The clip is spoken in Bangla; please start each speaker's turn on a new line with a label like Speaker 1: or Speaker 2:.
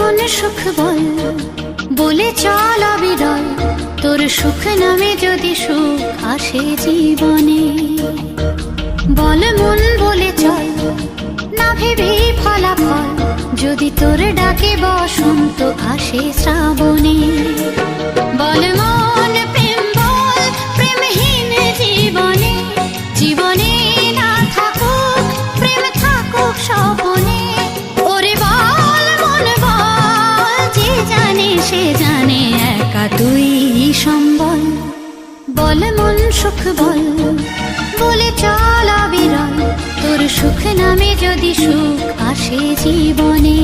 Speaker 1: মন সুখ বল, বলে চল অবিরল, তোর সুখ নামে যদি সুখ আসে জীবনে। বল মন বলে চল, না ভেবে ফলাফল, যদি তোর ডাকে বসন্ত আসে শ্রাবণে। বল মন প্রেম বল, প্রেমহীন জীবনে, জীবনে না থাকুক প্রেম, থাকুক স্বপনে। ওরে বল মন বল, যে জানে সে জানে, একা তুই সম্বল। বল মন সুখ বল, বলে চল অবিরল, তোর সুখ নামে যদি সুখ আসে জীবনে।